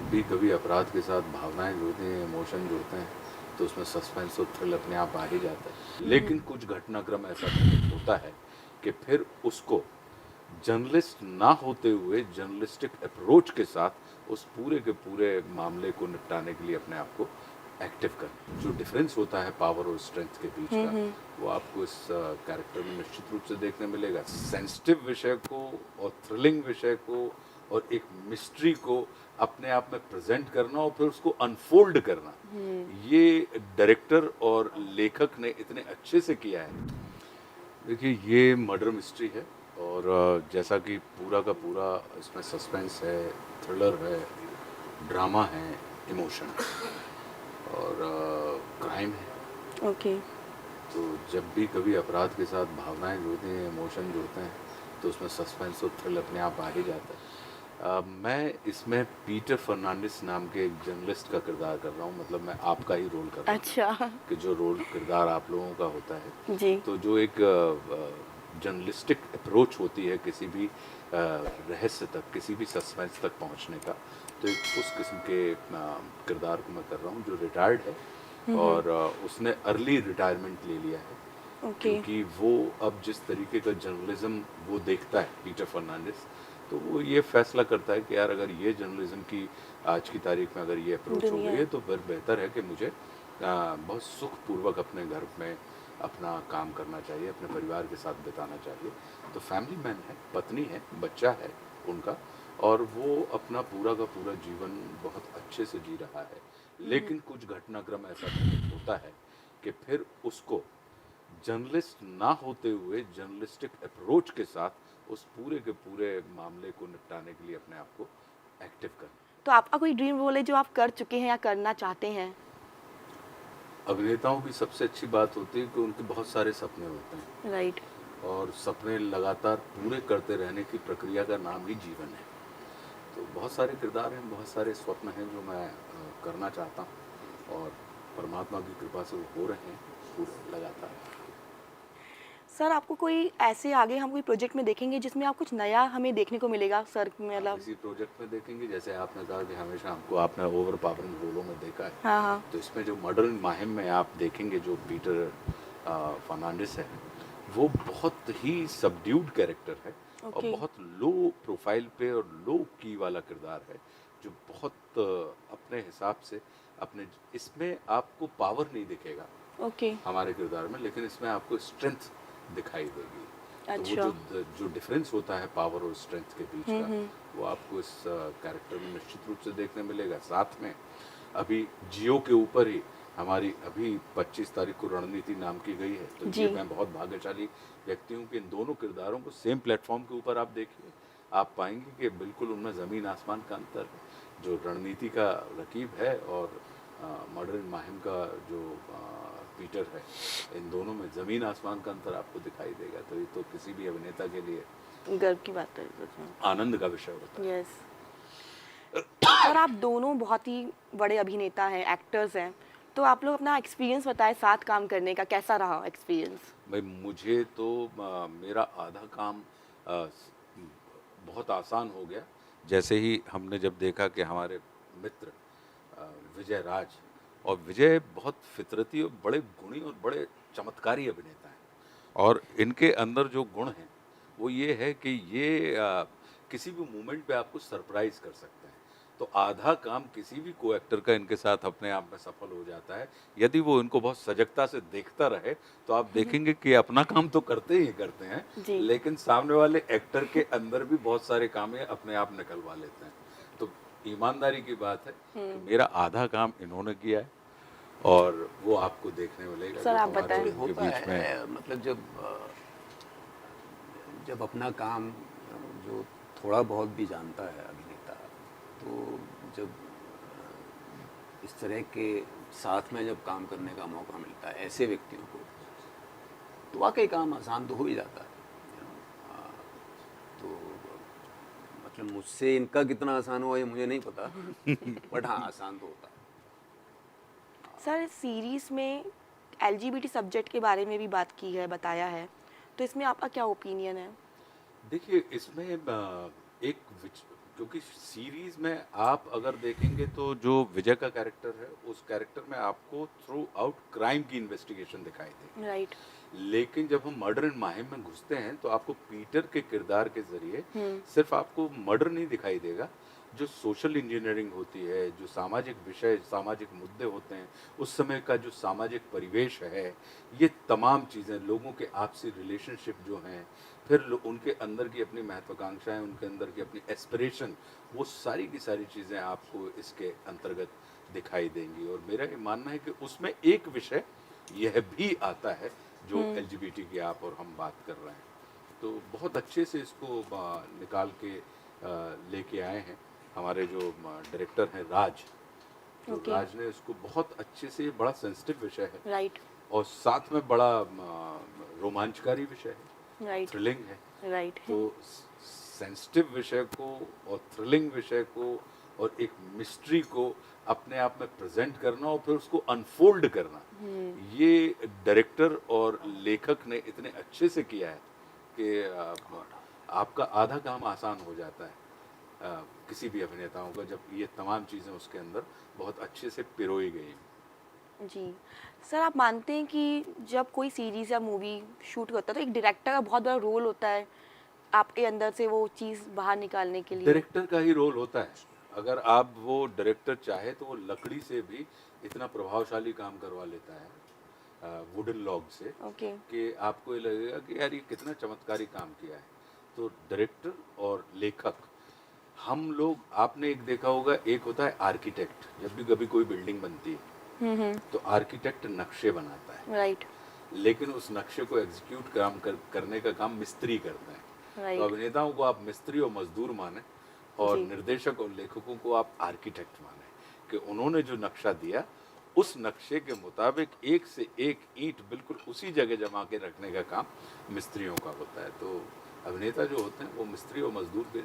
जब भी कभी अपराध के साथ भावनाएं जुड़ती हैं, इमोशन जुड़ते हैं, तो उसमें सस्पेंस और थ्रिल अपने आप आ ही जाता है। लेकिन कुछ घटनाक्रम ऐसा घटित होता है कि फिर उसको जर्नलिस्ट ना होते हुए जर्नलिस्टिक अप्रोच के साथ उस पूरे के पूरे मामले को निपटाने के लिए अपने आप को एक्टिव कर। जो डिफरेंस होता है पावर और स्ट्रेंथ के बीच का, वो आपको इस कैरेक्टर में निश्चित रूप से देखने मिलेगा। सेंसिटिव विषय को और थ्रिलिंग विषय को और एक मिस्ट्री को अपने आप में प्रेजेंट करना और फिर उसको अनफोल्ड करना, ये डायरेक्टर और लेखक ने इतने अच्छे से किया है। देखिए, ये मर्डर मिस्ट्री है और जैसा कि पूरा का पूरा इसमें सस्पेंस है, थ्रिलर है, ड्रामा है, इमोशन है और क्राइम है। ओके। तो जब भी कभी अपराध के साथ भावनाएं जुड़ती हैं, इमोशन जुड़ते हैं, तो उसमें सस्पेंस और थ्रिल अपने आप आ ही जाता है। मैं इसमें पीटर फर्नांडिस नाम के एक जर्नलिस्ट का किरदार कर रहा हूँ, मतलब मैं आपका ही रोल कर रहा हूँ अच्छा। कि जो रोल किरदार आप लोगों का होता है। जी। तो जो एक जर्नलिस्टिक अप्रोच होती है किसी भी रहस्य तक, किसी भी सस्पेंस तक पहुंचने का, तो एक उस किस्म के किरदार को मैं कर रहा हूँ जो रिटायर्ड है और उसने अर्ली रिटायरमेंट ले लिया है ओके। क्योंकि वो अब जिस तरीके का जर्नलिज्म वो देखता है पीटर फर्नांडिस, तो वो ये फैसला करता है कि यार अगर ये जर्नलिज्म की आज की तारीख में अगर ये अप्रोच हो दुनिया गई है है। तो फिर बेहतर है कि मुझे बहुत सुखपूर्वक अपने घर में अपना काम करना चाहिए, अपने परिवार के साथ बिताना चाहिए। तो फैमिली मैन है, पत्नी है, बच्चा है उनका, और वो अपना पूरा का पूरा जीवन बहुत अच्छे से जी रहा है। लेकिन कुछ घटनाक्रम ऐसा घटित होता है कि फिर उसको जर्नलिस्ट ना होते हुए जर्नलिस्टिक अप्रोच के साथ उस पूरे के पूरे मामले को निपटाने के लिए अपने आप को एक्टिव कर। तो आपका कोई ड्रीम रोल है जो आप कर चुके हैं या करना चाहते हैं? अभिनेताओं की सबसे अच्छी बात होती है कि उनके बहुत सारे सपने होते हैं राइट। और सपने लगातार पूरे करते रहने की प्रक्रिया का नाम ही जीवन है। तो बहुत सारे किरदार हैं, बहुत सारे स्वप्न हैं जो मैं करना चाहता हूँ और परमात्मा की कृपा से वो हो रहे हैं पूरे लगातार। सर, आपको कोई ऐसे आगे हम कोई प्रोजेक्ट में देखेंगे जिसमें आप कुछ नया हमें देखने को मिलेगा सर, आप मतलब? इसी प्रोजेक्ट में देखेंगे, जैसे आपने कहा कि हमेशा हमको आपने ओवर पावरिंग रोलों में देखा है, हाँ हाँ। तो इसमें जो मर्डर माहिम में आप देखेंगे जो पीटर फर्नांडिस है, वो बहुत ही सबड्यूड कैरेक्टर है और ओके। बहुत लो प्रोफाइल पे और लो की वाला किरदार है, जो बहुत अपने हिसाब से अपने इसमें आपको पावर नहीं दिखेगा ओके। हमारे किरदार में, लेकिन इसमें आपको स्ट्रेंथ दिखाई देगी। तो वो अच्छा। जो डिफरेंस होता है पावर और स्ट्रेंथ के बीच का, वो आपको इस कैरेक्टर में निश्चित रूप से देखने मिलेगा। साथ में अभी जियो के ऊपर ही हमारी अभी 25 तारीख को रणनीति नाम की गई है, तो जी। ये मैं बहुत भाग्यशाली व्यक्ति हूँ कि इन दोनों किरदारों को सेम प्लेटफॉर्म के ऊपर आप देखिए, आप पाएंगे कि बिल्कुल उनमें ज़मीन आसमान का अंतर है। जो रणनीति का रकीब है और मर्डर इन माहिम का जो पीटर है, इन दोनों में ज़मीन आसमान का अंतर आपको दिखाई देगा। तो ये तो किसी भी अभिनेता के लिए गर्व की बात है सच में। आनंद का विषय होता है। यस। सर, आप दोनों बहुत ही बड़े अभिनेता हैं, एक्टर्स हैं, तो आप लोग अपना एक्सपीरियंस बताएं साथ काम करने का, कैसा रहा एक्सपीरियंस? भाई मुझे तो मेरा आधा काम स- बहुत आसान हो गया जैसे ही हमने जब देखा कि हमारे मित्र अ, विजय राज, और विजय बहुत फितरती और बड़े गुणी और बड़े चमत्कारी अभिनेता हैं, और इनके अंदर जो गुण हैं वो ये है कि ये किसी भी मोमेंट पे आपको सरप्राइज कर सकते हैं। तो आधा काम किसी भी को एक्टर का इनके साथ अपने आप में सफल हो जाता है यदि वो इनको बहुत सजगता से देखता रहे। तो आप देखेंगे कि अपना काम तो करते ही करते हैं, जी। लेकिन सामने वाले एक्टर के अंदर भी बहुत सारे काम ये अपने आप निकलवा लेते हैं। तो ईमानदारी की बात है कि मेरा आधा काम इन्होंने किया है और वो आपको देखने मिलेगा सर, जो आप हमारे और बताएं। एक्चुअली इनके होता बीच में। है, मतलब जब अपना काम जो थोड़ा बहुत भी जानता है अभिनेता, तो जब इस तरह के साथ में जब काम करने का मौका मिलता है ऐसे व्यक्तियों को, तो वाकई काम आसान तो हो ही जाता है। तो मतलब मुझसे इनका कितना आसान हुआ ये मुझे नहीं पता, बट हाँ आसान तो होता है। सर, इस सीरीज़ में एलजीबीटी सब्जेक्ट के बारे में भी बात की है, बताया है, तो इसमें आपका क्या ओपिनियन है? देखिए, इसमें एक क्योंकि सीरीज में आप अगर देखेंगे तो जो विजय का कैरेक्टर है उस कैरेक्टर में आपको थ्रू आउट क्राइम की इन्वेस्टिगेशन दिखाई देगी, राइट। लेकिन जब हम मर्डर इन माहिम में घुसते हैं तो आपको पीटर के किरदार के जरिए सिर्फ आपको मर्डर नहीं दिखाई देगा, जो सोशल इंजीनियरिंग होती है, जो सामाजिक विषय, सामाजिक मुद्दे होते हैं, उस समय का जो सामाजिक परिवेश है, ये तमाम चीज़ें, लोगों के आपसी रिलेशनशिप जो हैं, फिर उनके अंदर की अपनी महत्वाकांक्षाएं, उनके अंदर की अपनी एस्पिरेशन, वो सारी की सारी चीज़ें आपको इसके अंतर्गत दिखाई देंगी। और मेरा ये मानना है कि उसमें एक विषय यह भी आता है जो एलजीबीटी की आप और हम बात कर रहे हैं, तो बहुत अच्छे से इसको निकाल के लेके आए हैं हमारे जो डायरेक्टर हैं राज। तो Okay. राज ने इसको बहुत अच्छे से, बड़ा सेंसिटिव विषय है राइट। और साथ में बड़ा रोमांचकारी विषय है, राइट। थ्रिलिंग है। राइट। तो सेंसिटिव विषय को और थ्रिलिंग विषय को और एक मिस्ट्री को अपने आप में प्रेजेंट करना और फिर उसको अनफोल्ड करना, ये डायरेक्टर और लेखक ने इतने अच्छे से किया है कि आपका आधा काम आसान हो जाता है किसी भी अभिनेताओं का, जब ये तमाम चीज़ें उसके अंदर बहुत अच्छे से पिरोई गई हैं। जी सर, आप मानते हैं कि जब कोई सीरीज या मूवी शूट करता है तो एक डायरेक्टर का बहुत बड़ा रोल होता है आपके अंदर से वो चीज़ बाहर निकालने के लिए? डायरेक्टर का ही रोल होता है। अगर आप वो डायरेक्टर चाहे तो वो लकड़ी से भी इतना प्रभावशाली काम करवा लेता है, वुडन लॉग से, ओके। कि आपको ये लगेगा कि यार ये कितना चमत्कारी काम किया है। तो डायरेक्टर और लेखक, हम लोग, आपने एक देखा होगा, एक होता है आर्किटेक्ट, जब भी कभी कोई बिल्डिंग बनती है तो आर्किटेक्ट नक्शे बनाता है, राइट। लेकिन उस नक्शे को एग्जीक्यूट करने का काम मिस्त्री करता है। तो राइट। अभिनेताओं को आप मिस्त्री और मजदूर माने और जी। निर्देशक और लेखकों को आप आर्किटेक्ट माने, कि उन्होंने जो नक्शा दिया उस नक्शे के मुताबिक एक से एक ईंट बिल्कुल उसी जगह जमा के रखने का काम मिस्त्रियों का होता है। तो अभिनेता जो होते हैं वो मिस्त्री और मजदूर के